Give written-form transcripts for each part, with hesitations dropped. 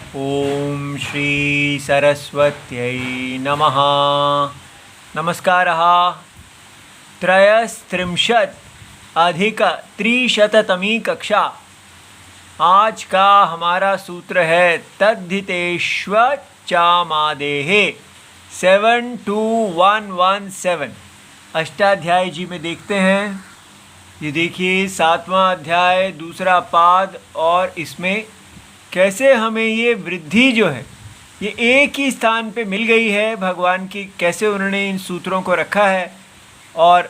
ओम श्री सरस्वत्यै नमः। नमस्कारः। त्रयस्त्रिंशत् अधिक त्रिशततमी कक्षा। आज का हमारा सूत्र है तद्धितेष्वचामादेः 72117। अष्टाध्यायी जी में देखते हैं। ये देखिए 7वां अध्याय दूसरा पाद, और इसमें कैसे हमें ये वृद्धि जो है ये एक ही स्थान पे मिल गई है भगवान की, कैसे उन्होंने इन सूत्रों को रखा है। और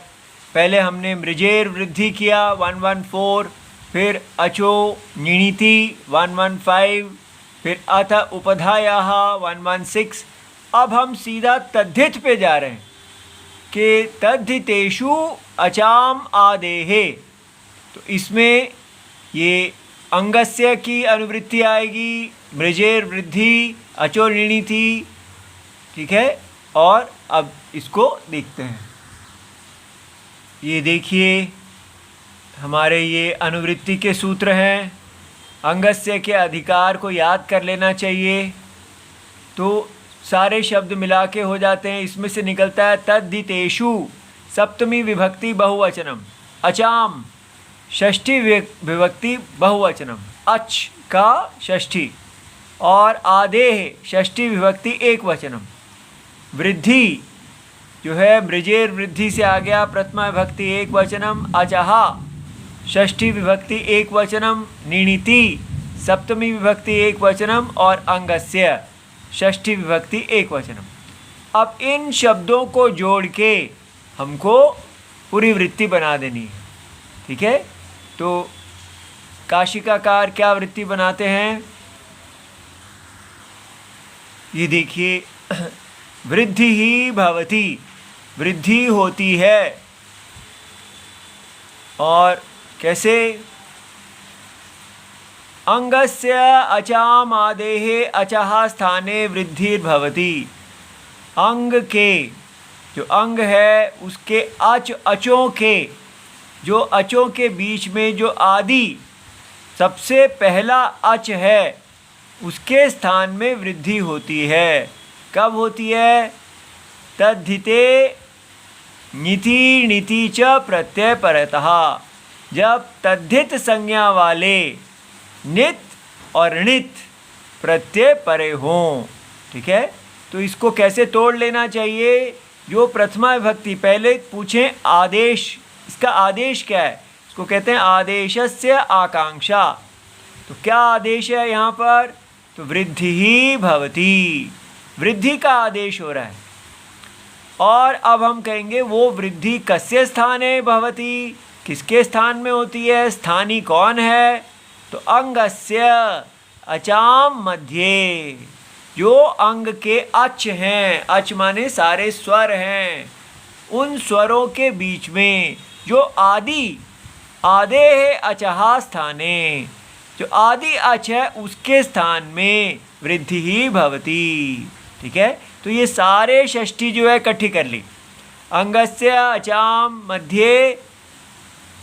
पहले हमने मृजेर वृद्धि किया 114, फिर अचो णिनिति 115, फिर अथ उपधायाः 116। अब हम सीधा तद्धित पे जा रहे हैं कि तद्धितेषु अचाम आदेः। तो इसमें ये अंगस्य की अनुवृत्ति आएगी, मृजेर वृद्धि, अचो णिनिति, ठीक है। और अब इसको देखते हैं। ये देखिए हमारे ये अनुवृत्ति के सूत्र हैं। अंगस्य के अधिकार को याद कर लेना चाहिए, तो सारे शब्द मिला के हो जाते हैं। इसमें से निकलता है तद्धितेषु सप्तमी विभक्ति बहुवचनम, अचाम षष्ठी विभक्ति बहुवचनम, अच का षष्ठी, और आदेह षष्ठी विभक्ति एक वचनम। वृद्धि जो है मृजेर वृद्धि से आ गया, प्रथमा विभक्ति एक वचनम, अचहा षष्ठी विभक्ति एक वचनम, णिनिति सप्तमी विभक्ति एक वचनम, और अंगस्य षष्ठी विभक्ति एक वचनम। अब इन शब्दों को जोड़ के हमको पूरी वृत्ति बना देनी है, ठीक है। तो काशिकाकार क्या वृत्ति बनाते हैं, ये देखिए वृद्धि ही भवति, वृद्धि होती है। और कैसे, अंगस्य अचाम आदेः अचः स्थाने वृद्धिर्भवति। अंग के, जो अंग है उसके अचों के, जो अचों के बीच में जो आदि सबसे पहला अच है उसके स्थान में वृद्धि होती है। कब होती है? तद्धिते ङिति णिति च प्रत्यय परतः। जब तद्धित संज्ञा वाले नित और णित प्रत्यय परे हों, ठीक है। तो इसको कैसे तोड़ लेना चाहिए? जो प्रथमा विभक्ति, पहले पूछें आदेश, इसका आदेश क्या है? इसको कहते हैं आदेशस्य आकांक्षा। तो क्या आदेश है यहाँ पर? तो वृद्धि ही भवति, वृद्धि का आदेश हो रहा है। और अब हम कहेंगे वो वृद्धि कस्य स्थाने भवति, किसके स्थान में होती है? स्थानी कौन है? तो अंगस्य अचाम मध्ये, जो अंग के अच हैं, अच माने सारे स्वर हैं, उन स्वरों के बीच में जो आदि आदेः अचः स्थाने, जो आदि अच है उसके स्थान में वृद्धि ही भवति, ठीक है। तो ये सारे षष्ठी जो है इकट्ठी कर ली। अंगस्य अचाम मध्ये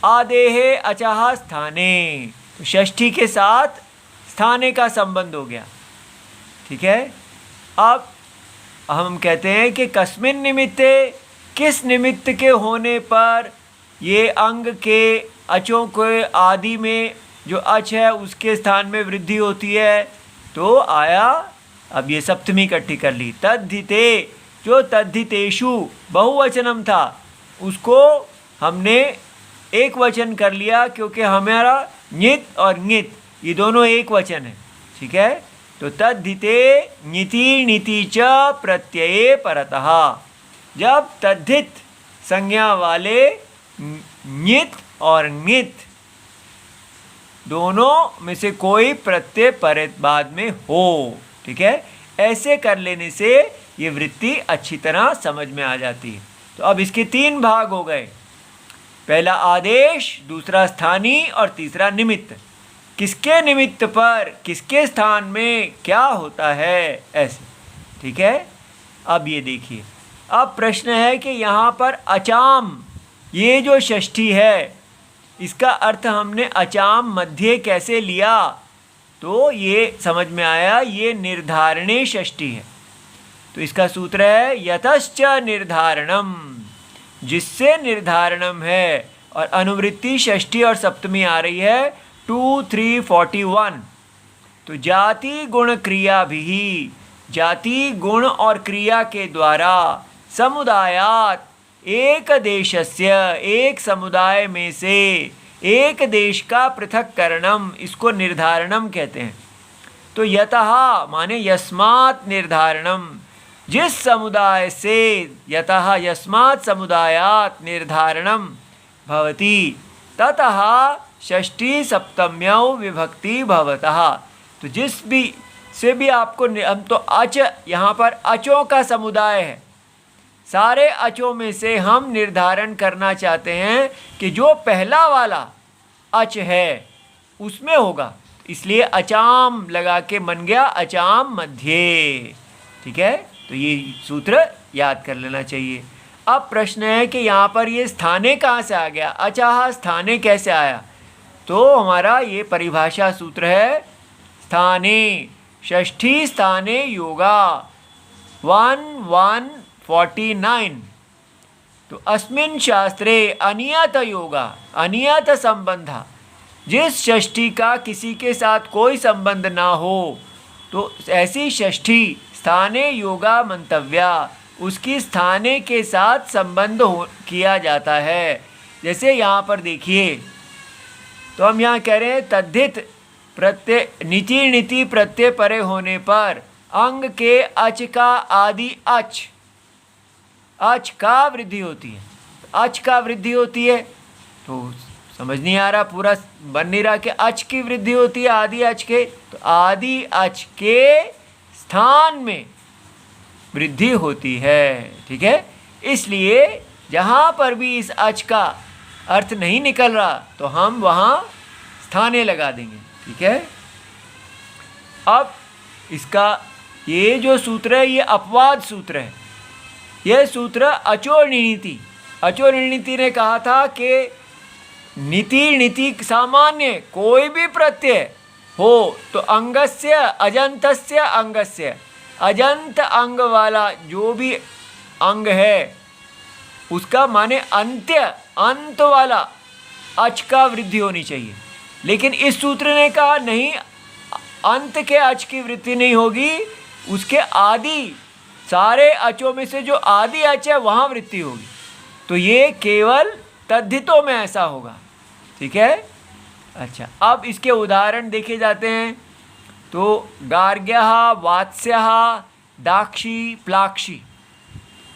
आदेः अचः स्थाने, तो षष्ठी के साथ स्थाने का संबंध हो गया, ठीक है। अब हम कहते हैं कि कस्मिन् निमित्ते, किस निमित्त के होने पर ये अंग के अचों के आदि में जो अच है उसके स्थान में वृद्धि होती है। तो आया, अब ये सप्तमी इकट्ठी कर ली। तद्धिते, जो तद्धितेषु बहुवचनम था उसको हमने एक वचन कर लिया, क्योंकि हमारा ङित और ङित ये दोनों एक वचन है, ठीक है। तो तद्धिते ङिति णिति च प्रत्यये परतः। जब तद्धित संज्ञा वाले ङित और ङित दोनों में से कोई प्रत्यय परे बाद में हो, ठीक है। ऐसे कर लेने से ये वृत्ति अच्छी तरह समझ में आ जाती है। तो अब इसके तीन भाग हो गए, पहला आदेश, दूसरा स्थानी, और तीसरा निमित्त। किसके निमित्त पर, किसके स्थान में क्या होता है, ऐसे, ठीक है। अब ये देखिए, अब प्रश्न है कि यहाँ पर अचाम, ये जो षष्ठी है इसका अर्थ हमने अचाम मध्य कैसे लिया? तो तो ये समझ में आया, ये निर्धारणे षष्ठी है। तो इसका सूत्र है यतश्च निर्धारणम, जिससे निर्धारणम है, और अनुवृत्ति षष्ठी और सप्तमी आ रही है 2, 3, 41। तो जाति गुण क्रिया भी, जाति गुण और क्रिया के द्वारा समुदायात, एक देशस्य, एक समुदाय में से एक देश का पृथक्करणम, इसको निर्धारणम कहते हैं। तो यतः माने यस्मात् निर्धारणम, जिस समुदाय से, यतः यस्मात् समुदायात् निर्धारणम भवति ततः षष्ठी सप्तम्यौ विभक्ति भवतः। तो जिस भी से भी आपको, हम तो अच, यहाँ पर अचों का समुदाय है, सारे अचों में से हम निर्धारण करना चाहते हैं कि जो पहला वाला अच है उसमें होगा, इसलिए अचाम लगा के बन गया अचाम मध्य। ठीक है, तो ये सूत्र याद कर लेना चाहिए। अब प्रश्न है कि यहाँ पर ये स्थाने कहाँ से आ गया, अचाह स्थाने कैसे आया? तो हमारा ये परिभाषा सूत्र है स्थाने, षष्ठी स्थाने योगा 1:149। तो अस्मिन् शास्त्रे अनियत योगा, अनियत संबंध, जिस षष्ठी का किसी के साथ कोई संबंध ना हो तो ऐसी षष्ठी स्थाने योगा मंतव्या, उसकी स्थाने के साथ संबंध किया जाता है। जैसे यहाँ पर देखिए, तो हम यहाँ कह रहे हैं तद्धित प्रत्यय, नीति नीति प्रत्यय परे होने पर अंग के अच का आदि अच, अच का वृद्धि होती है। अच का वृद्धि होती है तो समझ नहीं आ रहा, पूरा बन नहीं रहा कि अच की वृद्धि होती है आदि अच के, तो आदि अच के स्थान में वृद्धि होती है। ठीक है, इसलिए जहाँ पर भी इस अच का अर्थ नहीं निकल रहा तो हम वहाँ स्थाने लगा देंगे। ठीक है, अब इसका ये जो सूत्र है ये अपवाद सूत्र है। यह सूत्र अचोर्णिति, अचोर्णिति ने कहा था कि नीति नीति सामान्य कोई भी प्रत्यय हो तो अंगस्य अजंतस्य अंगस्य, अजंत अंग वाला जो भी अंग है उसका माने अंत्य, अंत वाला अच का वृद्धि होनी चाहिए। लेकिन इस सूत्र ने कहा नहीं, अंत के अच की वृद्धि नहीं होगी, उसके आदि सारे अचों में से जो आदि अच है वहाँ वृद्धि होगी। तो ये केवल तद्धितों में ऐसा होगा। ठीक है, अच्छा, अब इसके उदाहरण देखे जाते हैं। तो गार्ग्यः, वात्स्यः, दाक्षी, प्लाक्षी,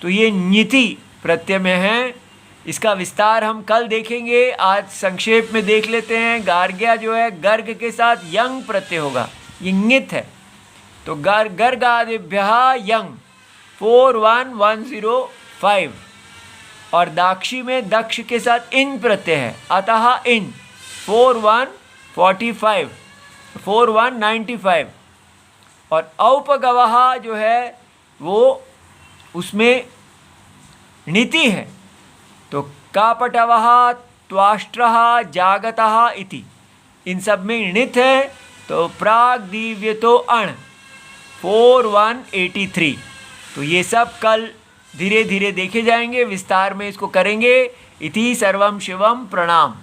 तो ये ञिति प्रत्यय में है। इसका विस्तार हम कल देखेंगे, आज संक्षेप में देख लेते हैं। गार्ग्य जो है गर्ग के साथ यंग प्रत्यय होगा, ये ञित है। तो गर्गादिभ्यः यंग 4:1:105, और दाक्षी में दक्ष के साथ इन प्रत्यय है, अतः इन 4:1:45, 4:1:95। और औपगवः जो है वो उसमें नीति है, तो कापटवः, त्वाष्ट्रः, जागतः इति, इन सब में णित है। तो प्राग दिव्यतो अण 4:1:83। तो ये सब कल धीरे धीरे देखे जाएंगे, विस्तार में इसको करेंगे। इति सर्वम शिवम प्रणाम।